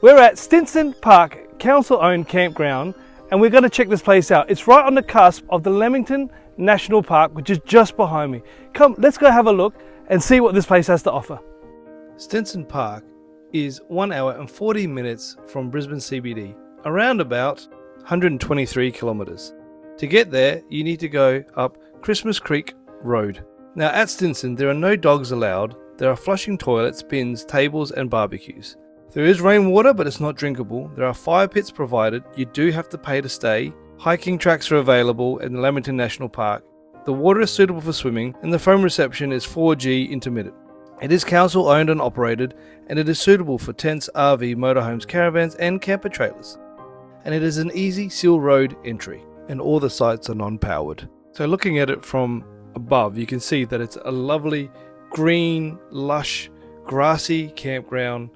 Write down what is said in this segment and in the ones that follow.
We're at Stinson Park, council-owned campground, and we're going to check this place out. It's right on the cusp of the Lamington National Park, which is just behind me. Come, let's go have a look and see what this place has to offer. Stinson Park is 1 hour and 40 minutes from Brisbane CBD, around about 123 kilometres. To get there, you need to go up Christmas Creek Road. Now at Stinson, there are no dogs allowed. There are flushing toilets, bins, tables and barbecues. There is rainwater, but it's not drinkable. There are fire pits provided. You do have to pay to stay. Hiking tracks are available in the Lamington National Park. The water is suitable for swimming, and the phone reception is 4G intermittent. It is council owned and operated, and it is suitable for tents, RV, motorhomes, caravans, and camper trailers. And it is an easy seal road entry, and all the sites are non-powered. So looking at it from above, you can see that it's a lovely, green, lush, grassy campground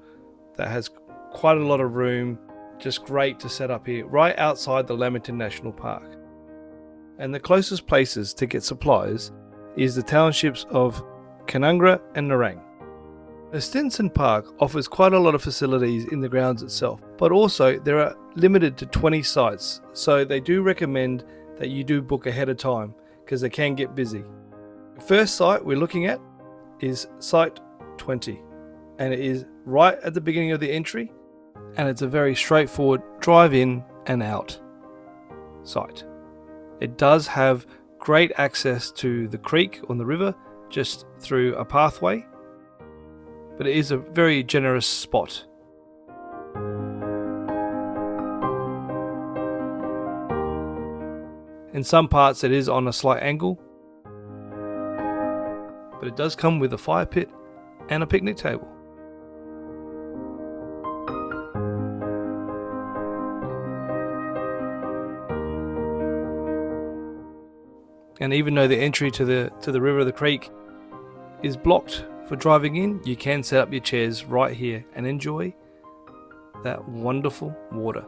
that has quite a lot of room, just great to set up here, right outside the Lamington National Park. And the closest places to get supplies is the townships of Canungra and Nerang. The Stinson Park offers quite a lot of facilities in the grounds itself, but also there are limited to 20 sites, so they do recommend that you do book ahead of time because they can get busy. The first site we're looking at is Site 20, and it is right at the beginning of the entry, and it's a very straightforward drive in and out site. It does have great access to the creek on the river just through a pathway, but it is a very generous spot. In some parts it is on a slight angle, but it does come with a fire pit and a picnic table. And even though the entry to the river or the creek is blocked for driving in, you can set up your chairs right here and enjoy that wonderful water.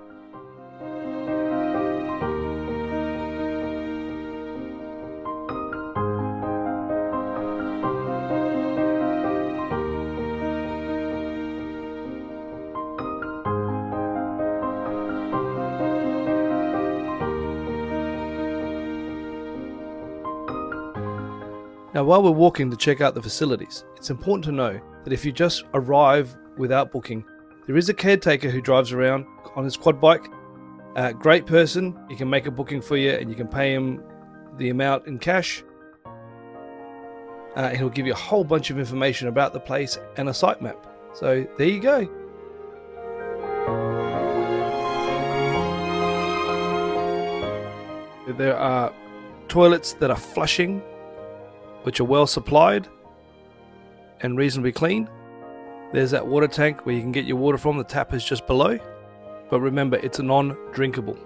Now while we're walking to check out the facilities, it's important to know that if you just arrive without booking, there is a caretaker who drives around on his quad bike. Great person, he can make a booking for you and you can pay him the amount in cash. And he'll give you a whole bunch of information about the place and a site map. So there you go. There are toilets that are flushing, which are well supplied and reasonably clean. There's that water tank where you can get your water from. The tap is just below, but remember, it's non-drinkable.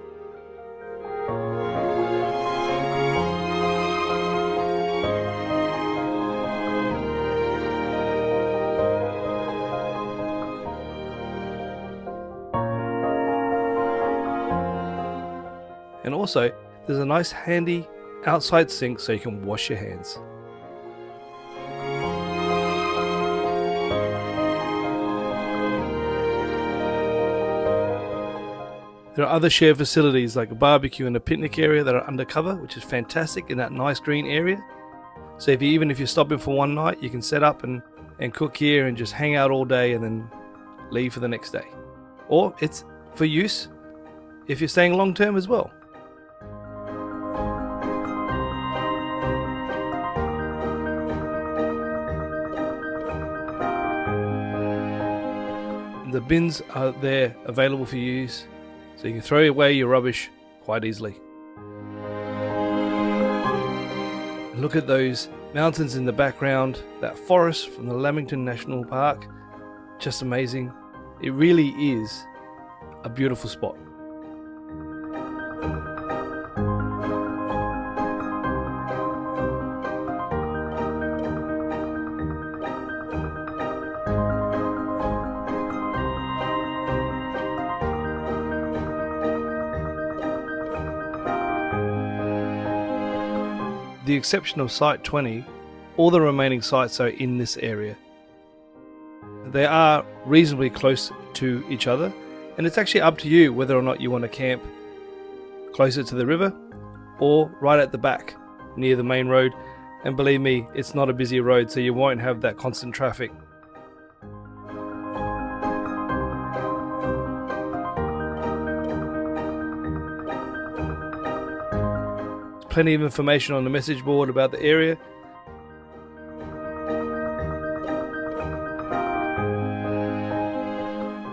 And also, there's a nice handy outside sink so you can wash your hands. There are other shared facilities like a barbecue and a picnic area that are undercover, which is fantastic in that nice green area. So even if you're stopping for one night, you can set up and cook here and just hang out all day and then leave for the next day. Or it's for use if you're staying long term as well. The bins are there available for use, so you can throw away your rubbish quite easily. Look at those mountains in the background, that forest from the Lamington National Park, just amazing. It really is a beautiful spot. With the exception of Site 20, all the remaining sites are in this area. They are reasonably close to each other, and it's actually up to you whether or not you want to camp closer to the river or right at the back near the main road. And believe me, it's not a busy road, so you won't have that constant traffic. Plenty of information on the message board about the area.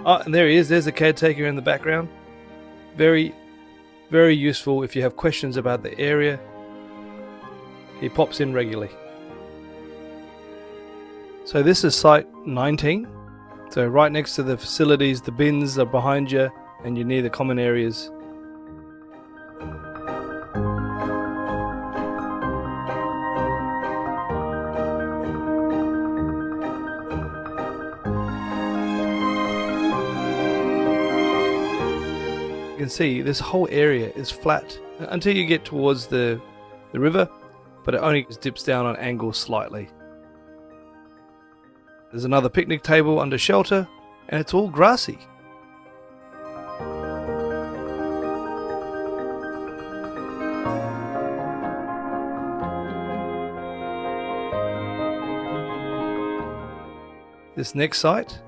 Oh, and there he is. There's the caretaker in the background. Very, very useful if you have questions about the area. He pops in regularly. So this is site 19. So right next to the facilities, the bins are behind you, and you're near the common areas. You can see this whole area is flat until you get towards the river, but it only dips down on angles slightly. There's another picnic table under shelter, and it's all grassy. This next site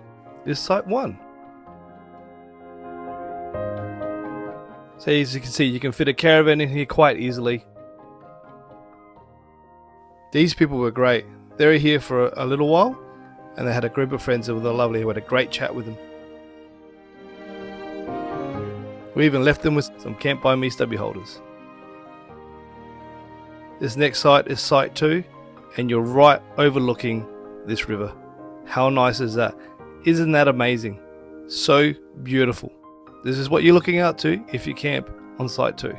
is site 1. So as you can see, you can fit a caravan in here quite easily. These people were great. They were here for a little while, and they had a group of friends that were lovely. We had a great chat with them. We even left them with some CampByMe stubby holders. This next site is site 2, and you're right overlooking this river. How nice is that? Isn't that amazing? So beautiful. This is what you're looking out to if you camp on site 2.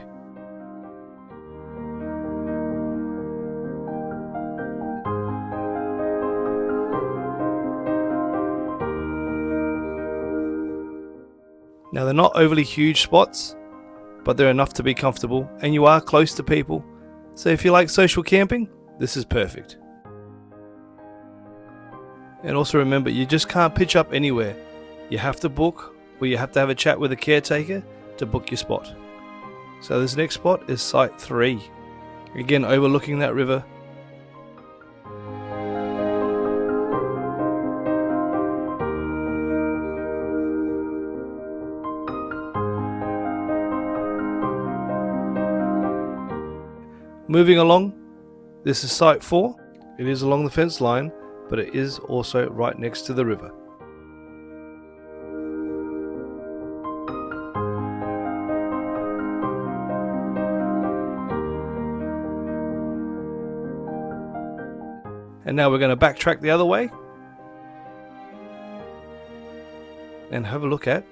Now they're not overly huge spots, but they're enough to be comfortable, and you are close to people. So if you like social camping, this is perfect. And also remember, you just can't pitch up anywhere. You have to book, or you have to have a chat with a caretaker to book your spot. So this next spot is site 3. Again, overlooking that river. Moving along, this is site 4. It is along the fence line, but it is also right next to the river. And now we're going to backtrack the other way and have a look at,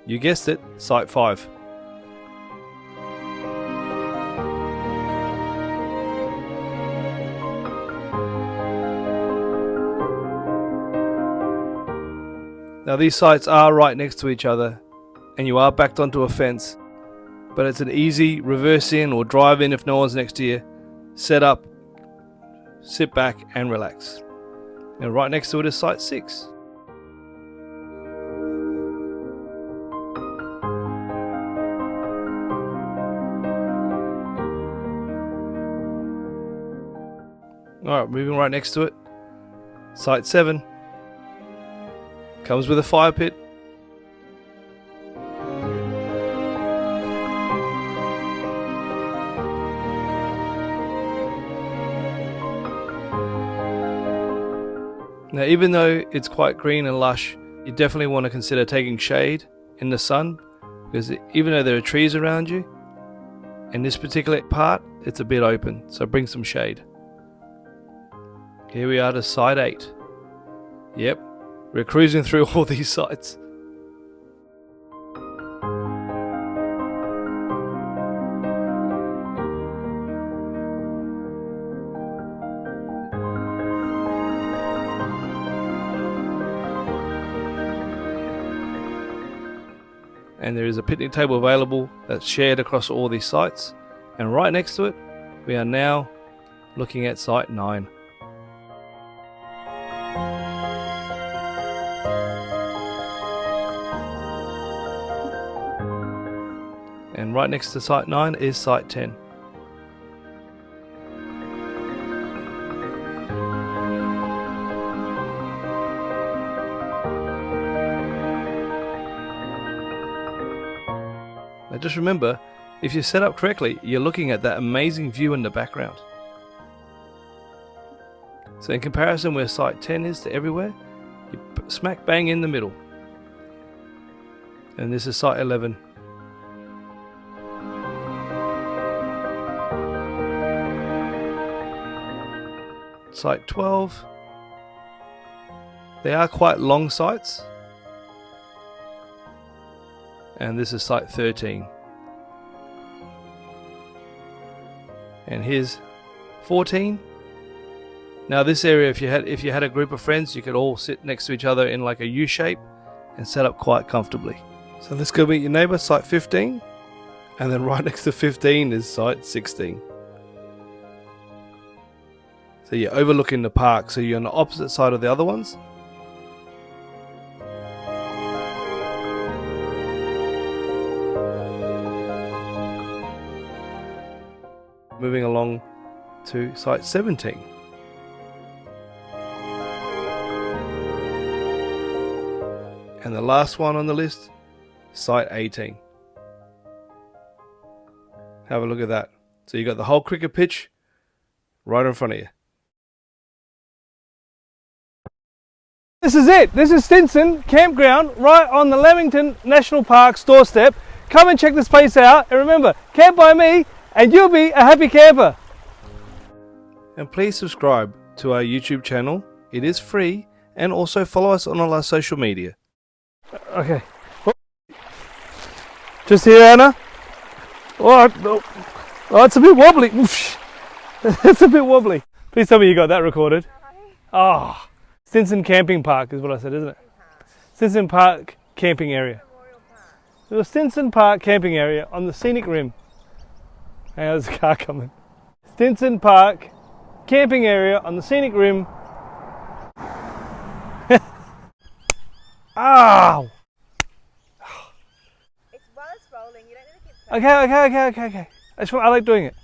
you guessed it, site 5. Now these sites are right next to each other, and you are backed onto a fence, but it's an easy reverse in or drive in if no one's next to you. Set up, sit back and relax. And right next to it is site 6. Alright, moving right next to it, site 7. Comes with a fire pit. Now, even though it's quite green and lush, you definitely want to consider taking shade in the sun, because even though there are trees around you, in this particular part, it's a bit open, so bring some shade. Here we are to site 8. Yep. We're cruising through all these sites. And there is a picnic table available that's shared across all these sites. And right next to it, we are now looking at site 9. And right next to site 9 is site 10. Now just remember, if you're set up correctly, you're looking at that amazing view in the background. So in comparison where site 10 is to everywhere, you're smack bang in the middle. And this is site 11. Site 12. They are quite long sites. And this is site 13. And here's 14. Now this area, if you had a group of friends, you could all sit next to each other in like a U shape and set up quite comfortably. So let's go meet your neighbour, site 15. And then right next to 15 is site 16. So you're overlooking the park, so you're on the opposite side of the other ones. Moving along to site 17. And the last one on the list, site 18. Have a look at that. So you got the whole cricket pitch right in front of you. This is it. This is Stinson Campground right on the Lamington National Park's doorstep. Come and check this place out, and remember, camp by me and you'll be a happy camper. And please subscribe to our YouTube channel. It is free, and also follow us on all our social media. Okay. Just here, Anna. Oh, it's a bit wobbly. It's a bit wobbly. Please tell me you got that recorded. Oh, Stinson Camping Park is what I said, isn't it? Stinson Park Camping Area. The Stinson Park Camping Area on the scenic rim. Hang on, there's a car coming. Stinson Park Camping Area on the scenic rim. Ow! It's while it's rolling, you don't need to keep... Okay. I like doing it.